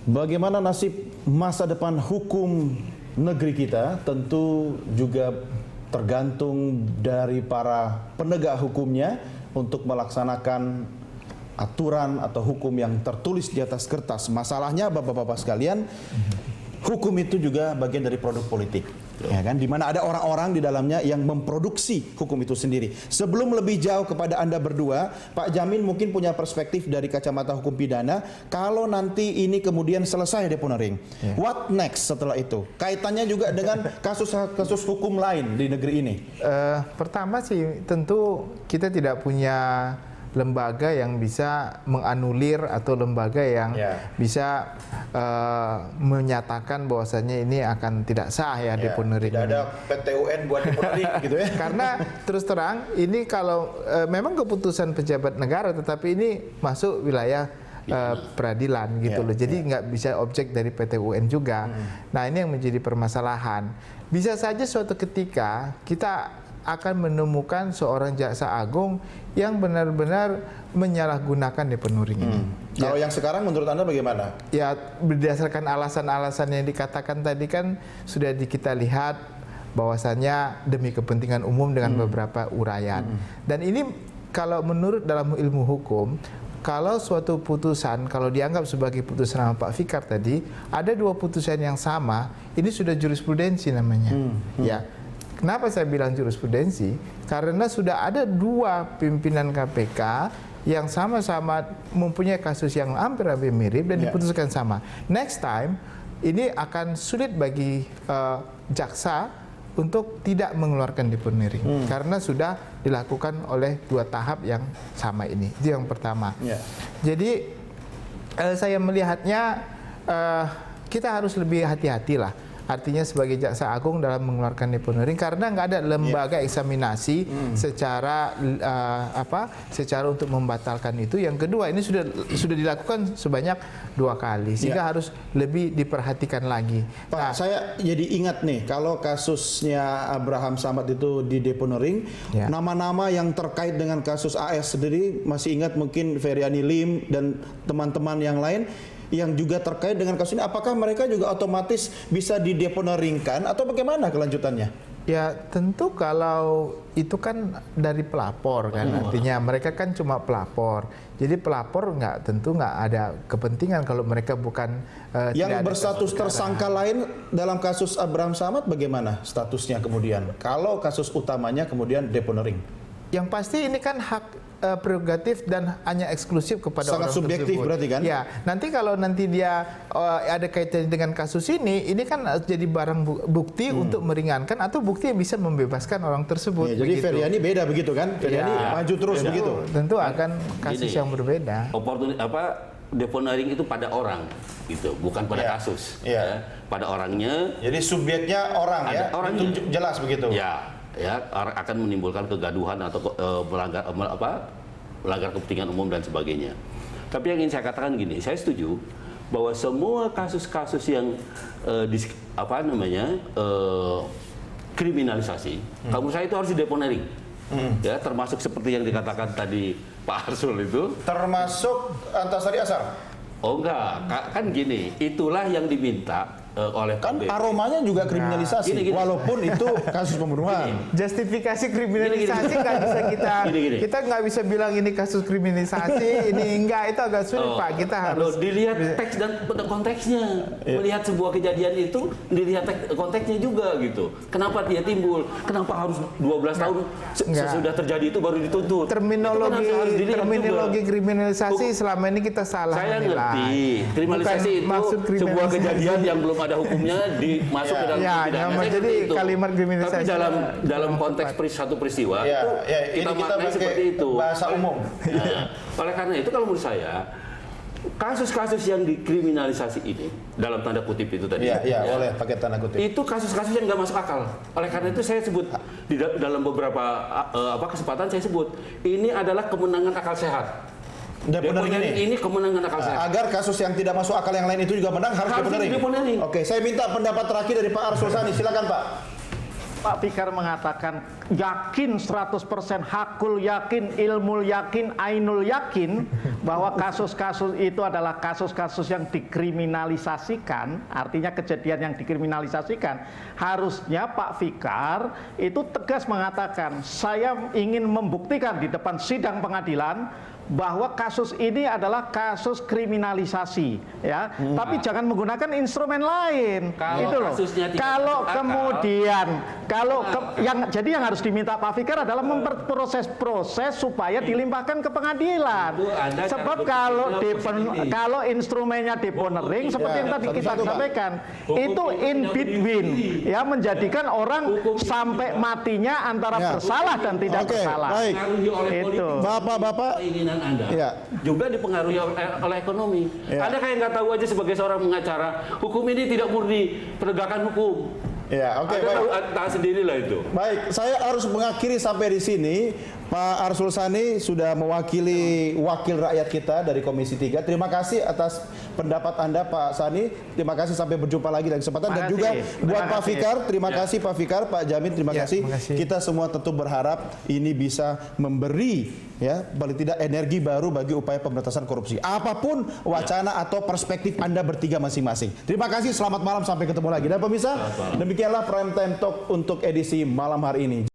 Bagaimana nasib masa depan hukum negeri kita tentu juga tergantung dari para penegak hukumnya untuk melaksanakan aturan atau hukum yang tertulis di atas kertas. Masalahnya Bapak-bapak sekalian, hukum itu juga bagian dari produk politik. Ya kan, di mana ada orang-orang di dalamnya yang memproduksi hukum itu sendiri. Sebelum lebih jauh kepada Anda berdua, Pak Jamin mungkin punya perspektif dari kacamata hukum pidana. Kalau nanti ini kemudian selesai deponering, what next setelah itu? Kaitannya juga dengan kasus-kasus hukum lain di negeri ini. Pertama sih tentu kita tidak punya lembaga yang bisa menganulir atau lembaga yang bisa menyatakan bahwasannya ini akan tidak sah ya deponering. Tidak ada PT UN buat deponering gitu ya. Karena terus terang ini kalau memang keputusan pejabat negara, tetapi ini masuk wilayah peradilan gitu loh. Jadi nggak bisa objek dari PT UN juga. Nah ini yang menjadi permasalahan. Bisa saja suatu ketika kita akan menemukan seorang jaksa agung yang benar-benar menyalahgunakan deponering ini. Kalau yang sekarang menurut Anda bagaimana? Ya berdasarkan alasan-alasan yang dikatakan tadi kan sudah kita lihat bahwasannya demi kepentingan umum dengan beberapa uraian. Dan ini kalau menurut dalam ilmu hukum, kalau suatu putusan, kalau dianggap sebagai putusan sama Pak Fikar tadi, ada dua putusan yang sama, ini sudah jurisprudensi namanya. Ya. Kenapa saya bilang jurisprudensi? Karena sudah ada dua pimpinan KPK yang sama-sama mempunyai kasus yang hampir-hampir mirip dan diputuskan sama. Next time, ini akan sulit bagi jaksa untuk tidak mengeluarkan deponering karena sudah dilakukan oleh dua tahap yang sama ini. Itu yang pertama. Jadi saya melihatnya kita harus lebih hati-hatilah. Artinya sebagai jaksa agung dalam mengeluarkan deponering karena nggak ada lembaga eksaminasi secara secara untuk membatalkan itu. Yang kedua ini sudah dilakukan sebanyak 2 kali sehingga harus lebih diperhatikan lagi. Pak, nah, saya jadi ingat nih kalau kasusnya Abraham Samad itu di deponering, nama-nama yang terkait dengan kasus AS sendiri masih ingat mungkin Feryani Lim dan teman-teman yang lain yang juga terkait dengan kasus ini, apakah mereka juga otomatis bisa dideponeringkan atau bagaimana kelanjutannya? Ya tentu kalau itu kan dari pelapor kan, artinya mereka kan cuma pelapor. Jadi pelapor tentu nggak ada kepentingan kalau mereka bukan yang berstatus tersangka lain dalam kasus Abraham Samad bagaimana statusnya kemudian? Kalau kasus utamanya kemudian deponering. Yang pasti ini kan hak prerogatif dan hanya eksklusif kepada sangat orang subjektif tersebut. Berarti kan? Ya, nanti kalau nanti dia ada kaitannya dengan kasus ini kan jadi barang bukti untuk meringankan atau bukti yang bisa membebaskan orang tersebut. Ya, jadi Feryani beda begitu kan? Feryani maju terus begitu. Tentu akan kasus yang berbeda. Deponering itu pada orang gitu, bukan pada kasus. Pada orangnya. Jadi subjeknya orang orangnya. Itu jelas begitu. Ya akan menimbulkan kegaduhan atau melanggar kepentingan umum dan sebagainya. Tapi yang ingin saya katakan gini, saya setuju bahwa semua kasus-kasus yang kriminalisasi, menurut saya itu harus dideponering. Ya, termasuk seperti yang dikatakan tadi Pak Arsul itu. Termasuk Antasari Azhar? Oh enggak, kan gini, itulah yang diminta oleh kan aromanya juga kriminalisasi, gini. Walaupun itu kasus pembunuhan. Justifikasi kriminalisasi nggak bisa kita nggak bisa bilang ini kasus kriminalisasi, ini enggak, itu agak sulit Pak. Kita harus dilihat teks dan konteksnya. Melihat sebuah kejadian itu dilihat konteksnya juga gitu. Kenapa dia timbul? Kenapa harus 12 tahun sesudah terjadi itu baru dituntut? Terminologi kriminalisasi selama ini kita salah. Saya ngerti. Kriminalisasi itu sebuah kejadian yang belum ada hukumnya dimasuk ke dalam pidana. Jadi kalimat kriminalisasi. Tapi dalam konteks satu peristiwa itu kita maknai seperti itu. Bahasa umum. Oleh karena itu kalau menurut saya kasus-kasus yang dikriminalisasi ini dalam tanda kutip itu tadi. Boleh pakai tanda kutip. Itu kasus-kasus yang nggak masuk akal. Oleh karena itu saya sebut dalam beberapa kesempatan saya sebut ini adalah kemenangan akal sehat. Deponering ini kemenangan akal sehat. Agar kasus yang tidak masuk akal yang lain itu juga menang harus deponering. Oke, saya minta pendapat terakhir dari Pak Arsul Sani. Silakan Pak. Pak Fikar mengatakan yakin 100%, hakul yakin, ilmul yakin, ainul yakin bahwa kasus-kasus itu adalah kasus-kasus yang dikriminalisasikan, artinya kejadian yang dikriminalisasikan, harusnya Pak Fikar itu tegas mengatakan, saya ingin membuktikan di depan sidang pengadilan bahwa kasus ini adalah kasus kriminalisasi, ya. Tapi jangan menggunakan instrumen lain. Kalau itu loh. kasusnya tidak Kalau masuk akal, kemudian, jadi yang harus diminta Pak Fikar adalah memproses supaya dilimpahkan ke pengadilan. Itu Anda Sebab cara kalau instrumennya deponering seperti yang tadi kita satu-satu, Pak. sampaikan, Hukum itu in yang between, berdiri. ya, menjadikan orang Hukum sampai matinya antara Ya. bersalah dan tidak Oke, bersalah. baik. Dipengaruhi oleh Itu. politik. Bapak-bapak, Keinginan Anda Ya. juga dipengaruhi oleh ekonomi. Ya. Anda kayak nggak tahu aja sebagai seorang pengacara, hukum ini tidak murni penegakan hukum. ya, oke, Anda baik. tahu sendirilah itu. Baik, saya harus mengakhiri sampai di sini. Pak Arsul Sani sudah mewakili wakil rakyat kita dari Komisi 3. Terima kasih atas pendapat Anda, Pak Sani. Terima kasih, sampai berjumpa lagi dalam kesempatan. Dan Terima juga kasih. buat Terima Pak kasih. Fikar, terima Ya. kasih Pak Fikar, Pak Jamin, terima Ya, kasih. terima kasih. Kita semua tentu berharap ini bisa memberi, ya, paling tidak energi baru bagi upaya pemberantasan korupsi. Apapun wacana atau perspektif Anda bertiga masing-masing. Terima kasih, selamat malam, sampai ketemu lagi. Dan pemirsa, demikianlah Prime Time Talk untuk edisi malam hari ini.